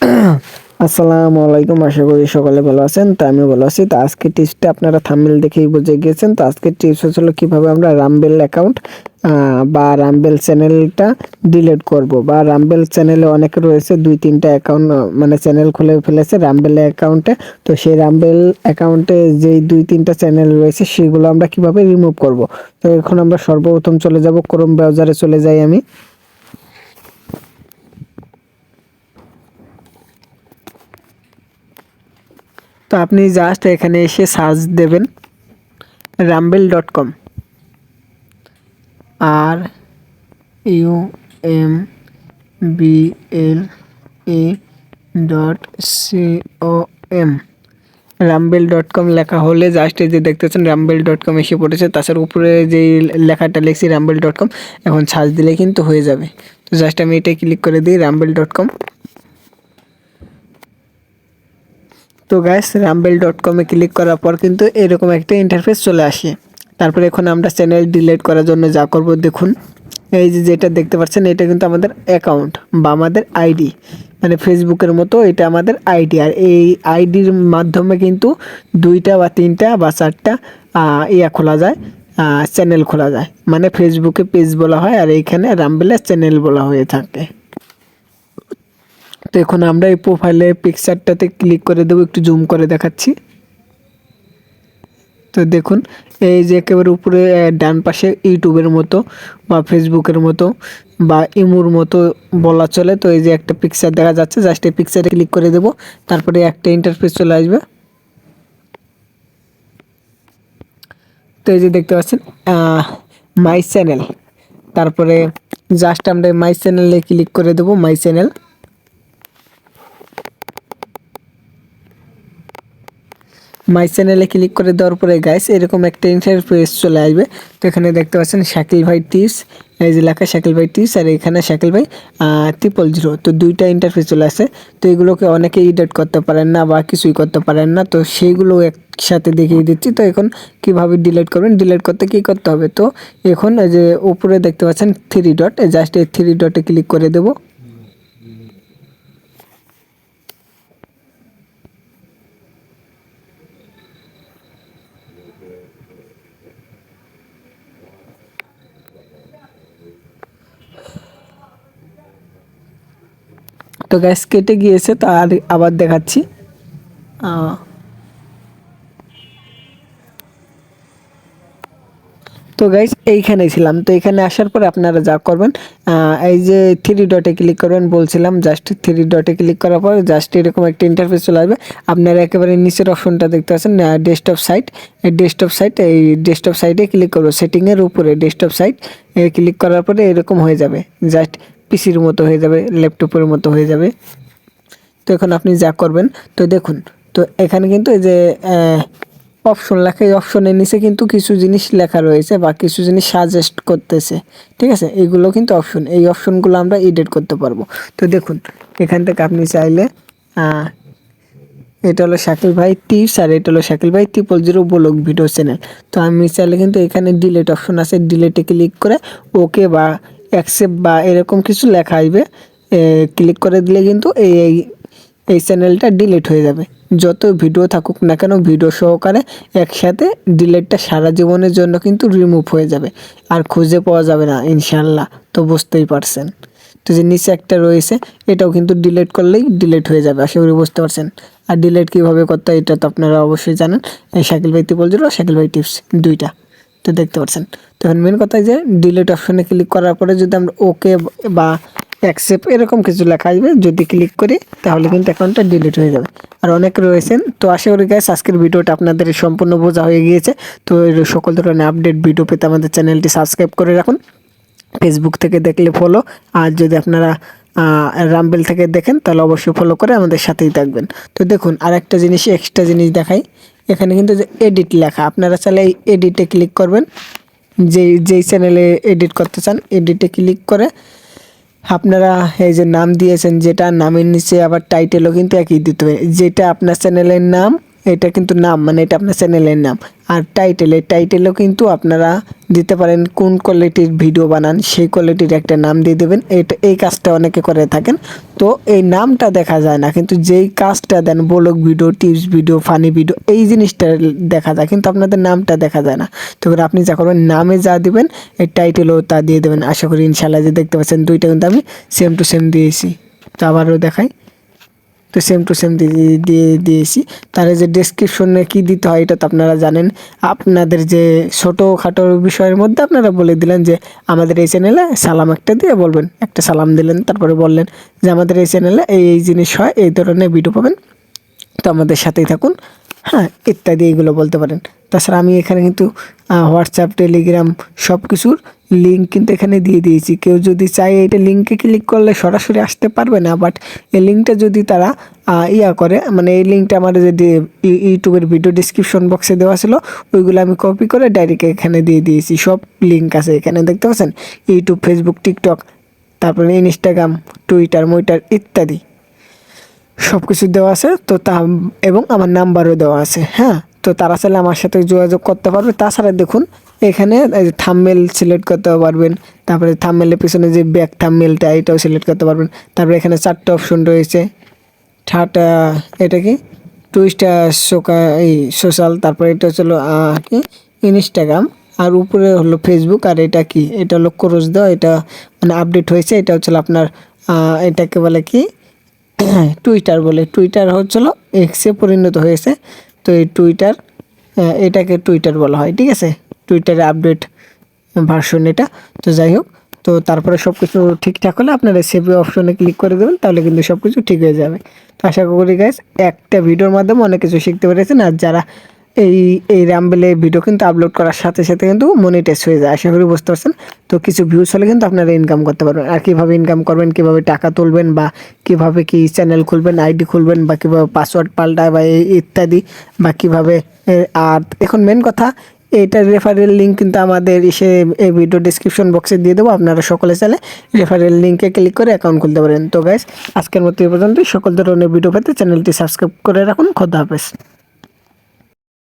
আসসালামু আলাইকুম, আশা করি সকলে ভালো আছেন। তো আমি ভালো আছি। তো আজকে টিপসটা আপনারা থাম্বনেল দেখেই বুঝে গিয়েছেন। তো আজকের টিপস হলো কিভাবে আমরা রাম্বেল অ্যাকাউন্ট বা রাম্বেল চ্যানেলটা ডিলিট করব, বা রাম্বেল চ্যানেলে অনেকে রয়েছে 2-3টা অ্যাকাউন্ট মানে চ্যানেল খুলে ফেলেছে রাম্বেল অ্যাকাউন্টে। তো সেই রাম্বেল অ্যাকাউন্টে যেই 2-3টা চ্যানেল রয়েছে সেগুলো আমরা কিভাবে রিমুভ করব। তো এখন আমরা সর্বপ্রথম চলে যাব ক্রোম ব্রাউজারে, চলে যাই আমি। তো আপনি জাস্ট এখানে এসে সার্চ দেবেন rumble.com, rumble.com। rumble.com লেখা হলে জাস্ট এই যে দেখতে পাচ্ছেন rumble.com এসে পড়েছে। তাছাড়া উপরে যে লেখাটা লিখছি rumble.com, এখন সার্চ দিলে কিন্তু হয়ে যাবে। তো জাস্ট আমি এটাই ক্লিক করে দিই rumble.com। তো গাইস rumble.com-এ ক্লিক করার পর কিন্তু এরকম একটা ইন্টারফেস চলে আসে। তারপরে এখন আমরা চ্যানেল ডিলিট করার জন্য যা করব দেখুন, এই যে যেটা দেখতে পাচ্ছেন এটা কিন্তু আমাদের অ্যাকাউন্ট বা আমাদের আইডি, মানে ফেসবুকের মতো এটা আমাদের আইডি। আর এই আইডির মাধ্যমে কিন্তু 2টা বা 3টা বা 4টা খোলা যায়, চ্যানেল খোলা যায়। মানে ফেসবুকে পেজ বলা হয় আর এইখানে রাম্বেলের চ্যানেল বলা হয়ে থাকে। তো এখন আমরা এই প্রোফাইলের পিকচারটাতে ক্লিক করে দেবো, একটু জুম করে দেখাচ্ছি। তো দেখুন এই যে একেবারে উপরে ডান পাশে ইউটিউবের মতো বা ফেসবুকের মতো বা ইমোর মতো বলা চলে। তো এই যে একটা পিকচার দেখা যাচ্ছে, জাস্ট এই পিকচারে ক্লিক করে দেব। তারপরে একটা ইন্টারফেস চলে আসবে। তো এই যে দেখতে পাচ্ছেন মাই চ্যানেল, তারপরে জাস্ট আমরা মাই চ্যানেলে ক্লিক করে দেব। মাই চ্যানেল, মাই চ্যানেলে ক্লিক করে দেওয়ার পরে গাইস এরকম একটা ইন্টারফেস চলে আসবে। তো এখানে দেখতে পাচ্ছেন শাকিল ভাই টিপস, এই যে লেখা শাকিল ভাই টিপস, আর এখানে শাকিল ভাই 000। তো 2টা ইন্টারফেস চলে আসে। তো এগুলোকে অনেকে এডিট করতে পারেন না বা কিছুই করতে পারেন না, তো সেইগুলো একসাথে দেখিয়ে দিচ্ছি। তো এখন কিভাবে ডিলিট করবেন, ডিলিট করতে কি করতে হবে, তো এখন এই যে উপরে দেখতে পাচ্ছেন 3 ডট, জাস্ট এই 3 ডটে ক্লিক করে দেবো। তো গ্যাস কেটে গিয়েছে, তো আর আবার দেখাচ্ছি। তো গাইস এইখানে ছিলাম। তো এখানে আসার পরে আপনারা যা করবেন, এই যে 3 ডটে ক্লিক করবেন বলছিলাম, জাস্ট 3 ডটে ক্লিক করার পর জাস্ট এরকম একটা ইন্টারফেস চলে আসবে। আপনারা একেবারে নিচের অপশনটা দেখতে পাচ্ছেন ডেস্কটপ সাইট, এই ডেস্কটপ সাইটে ক্লিক করবো। সেটিংয়ের উপরে ডেস্কটপ সাইট ক্লিক করার পরে এরকম হয়ে যাবে, জাস্ট পিসির মতো হয়ে যাবে, ল্যাপটপের মতো হয়ে যাবে। তো এখন আপনি যা করবেন, তো দেখুন, তো এখানে কিন্তু এই যে অপশন লেখা, এই অপশনের নিচে কিন্তু কিছু জিনিস লেখা রয়েছে বা কিছু জিনিস সাজেস্ট করতেছে, ঠিক আছে। এইগুলো কিন্তু অপশন, এই অপশনগুলো আমরা এডিট করতে পারবো। তো দেখুন এখান থেকে আপনি চাইলে এটা হলো শাকিল ভাই টিপস আর এটা হলো শাকিল ভাই 000 ব্লগ ভিডিও চ্যানেল। তো আমি চাইলে কিন্তু এখানে ডিলিট অপশন আছে, ডিলিটে ক্লিক করে ওকে বা অ্যাকসেপ্ট বা এরকম কিছু লেখা আসবে, ক্লিক করে দিলে কিন্তু এই চ্যানেলটা ডিলিট হয়ে যাবে। যত ভিডিও থাকুক না কেন ভিডিও সহকারে একসাথে ডিলিটটা সারা জীবনের জন্য কিন্তু রিমুভ হয়ে যাবে, আর খুঁজে পাওয়া যাবে না ইনশাল্লাহ। তো বুঝতেই পারছেন। তো যে নিচে একটা রয়েছে এটাও কিন্তু ডিলিট করলেই ডিলিট হয়ে যাবে, আশা করি বুঝতে পারছেন। আর ডিলিট কীভাবে করতে হয় এটা তো আপনারা অবশ্যই জানেন, এই শাকিল ভাই 000 শাকিল ভাই টিপস 2টা। তো দেখতে পাচ্ছেন। তো এখন মেন কথা যে ডিলিট অপশনে ক্লিক করার পরে যদি আমরা ওকে বা অ্যাকসেপ্ট এরকম কিছু লেখা আসবে, যদি ক্লিক করি তাহলে কিন্তু অ্যাকাউন্টটা ডিলিট হয়ে যাবে। আর অনেক রয়েছেন। তো আশা করি গাইস আজকের ভিডিওটা আপনাদের সম্পূর্ণ বোঝা হয়ে গিয়েছে। তো এর সকল ধরনের আপডেট ভিডিও পেতে আমাদের চ্যানেলটি সাবস্ক্রাইব করে রাখুন। ফেসবুক থেকে দেখলে ফলো, আর যদি আপনারা রাম্বেল থেকে দেখেন তাহলে অবশ্যই ফলো করে আমাদের সাথেই থাকবেন। তো দেখুন আরেকটা জিনিস, এক্সট্রা জিনিস দেখাই। এখানে কিন্তু যে এডিট লেখা, আপনারা চাইলে এই এডিটে ক্লিক করবেন। যেই চ্যানেলে এডিট করতে চান এডিটে ক্লিক করে আপনারা এই যে নাম দিয়েছেন, যেটা নামের নিচে আবার টাইটেলও কিন্তু একই দিতে হবে। যেটা আপনার চ্যানেলের নাম এটা কিন্তু নাম, মানে এটা আপনার চ্যানেলের নাম। আর টাইটেলও কিন্তু আপনারা দিতে পারেন কোন কোয়ালিটির ভিডিও বানান সেই কোয়ালিটির একটা নাম দিয়ে দেবেন। এই কাজটা অনেকে করে থাকেন। তো এই নামটা দেখা যায় না, কিন্তু যেই কাজটা দেন blog video, tips video, funny video, এই জিনিসটা দেখা যায়, কিন্তু আপনাদের নামটা দেখা যায় না। তো এবার আপনি যা করবেন, নামে যা দিবেন এই টাইটেলও তা দিয়ে দেবেন। আশা করি ইনশাল্লাহ, যে দেখতে পাচ্ছেন দুইটা কিন্তু আমি সেম টু সেম দিয়েছি। তো আবারও দেখাই, তো সেম টু সেম দিয়েছি। তার যে ডেসক্রিপশনে কী দিতে হয় এটা তো আপনারা জানেন। আপনাদের যে ছোটোখাটো বিষয়ের মধ্যে আপনারা বলে দিলেন যে আমাদের এই চ্যানেলে সালাম একটা দিয়ে বলবেন, একটা সালাম দিলেন, তারপরে বললেন যে আমাদের এই চ্যানেলে এই জিনিস হয়, এই ধরনের ভিডিও পাবেন, তো আমাদের সাথেই থাকুন, হ্যাঁ, ইত্যাদি এগুলো বলতে পারেন। তাছাড়া আমি এখানে কিন্তু হোয়াটসঅ্যাপ, টেলিগ্রাম সব কিছুর লিঙ্ক কিন্তু এখানে দিয়ে দিয়েছি। কেউ যদি চায় এটা লিঙ্কে ক্লিক করলে সরাসরি আসতে পারবে না, বাট এই লিঙ্কটা যদি তারা করে, মানে এই লিঙ্কটা আমার যে ইউটিউবের ভিডিও ডিসক্রিপশন বক্সে দেওয়া ছিল, ওইগুলো আমি কপি করে ডাইরেক্ট এখানে দিয়ে দিয়েছি। সব লিঙ্ক আছে এখানে, দেখতে পাচ্ছেন, ইউটিউব, ফেসবুক, টিকটক, তারপরে ইনস্টাগ্রাম, টুইটার, ইত্যাদি সব কিছু দেওয়া আছে। তো এবং আমার নাম্বারও দেওয়া আছে, হ্যাঁ। তো তারা চাইলে আমার সাথে যোগাযোগ করতে পারবে। তাছাড়া দেখুন এখানে থাম্বনেল সিলেক্ট করতে পারবেন, তারপরে থাম্বনেলের পিছনে যে ব্যাক থাম্বনেলটা এটাও সিলেক্ট করতে পারবেন। তারপরে এখানে 4টা অপশন রয়েছে, এটা কি এই সোশ্যাল, তারপরে এটা হলো কি ইনস্টাগ্রাম, আর উপরে হলো ফেসবুক, আর এটা কি, এটা হলো ক্রস দেওয়া, এটা মানে আপডেট হয়েছে। এটা হচ্ছে আপনার এটাকে বলে কি টুইটার বলে। টুইটার হচ্ছিল এক্সে পরিণত হয়েছে, তো এই টুইটার, এটাকে টুইটার বলা হয়, ঠিক আছে, টুইটারে আপডেট ভার্সন এটা। তো যাই হোক, তো তারপরে সব কিছু ঠিকঠাক হলে আপনারা সেভ অপশনে ক্লিক করে দেবেন, তাহলে কিন্তু সব কিছু ঠিক হয়ে যাবে। তো আশা করি গাইস একটা ভিডিওর মাধ্যমে অনেক কিছু শিখতে পেরেছেন। আর যারা এই রাম্বেলে ভিডিও কিন্তু আপলোড করার সাথে সাথে কিন্তু মনিটাইজ হয়ে যায়, আশা করি বুঝতে পারছেন। তো কিছু ভিউজ হলে কিন্তু আপনারা ইনকাম করতে পারবেন। আর কীভাবে ইনকাম করবেন, কীভাবে টাকা তুলবেন, বা কীভাবে কি চ্যানেল খুলবেন, আইডি খুলবেন, বা কীভাবে পাসওয়ার্ড পাল্টায়, বা ইত্যাদি, বা কীভাবে, আর এখন মেন কথা, এইটার রেফারেল লিঙ্ক কিন্তু আমাদের এই ভিডিও ডিসক্রিপশন বক্সে দিয়ে দেবো। আপনারা সকলে চাইলে রেফারেল লিঙ্কে ক্লিক করে অ্যাকাউন্ট খুলতে পারেন। তো গাইস আজকের মতো এই পর্যন্তই। সকল ধরনের ভিডিও পেতে চ্যানেলটি সাবস্ক্রাইব করে রাখুন। খোদা হাফেজ।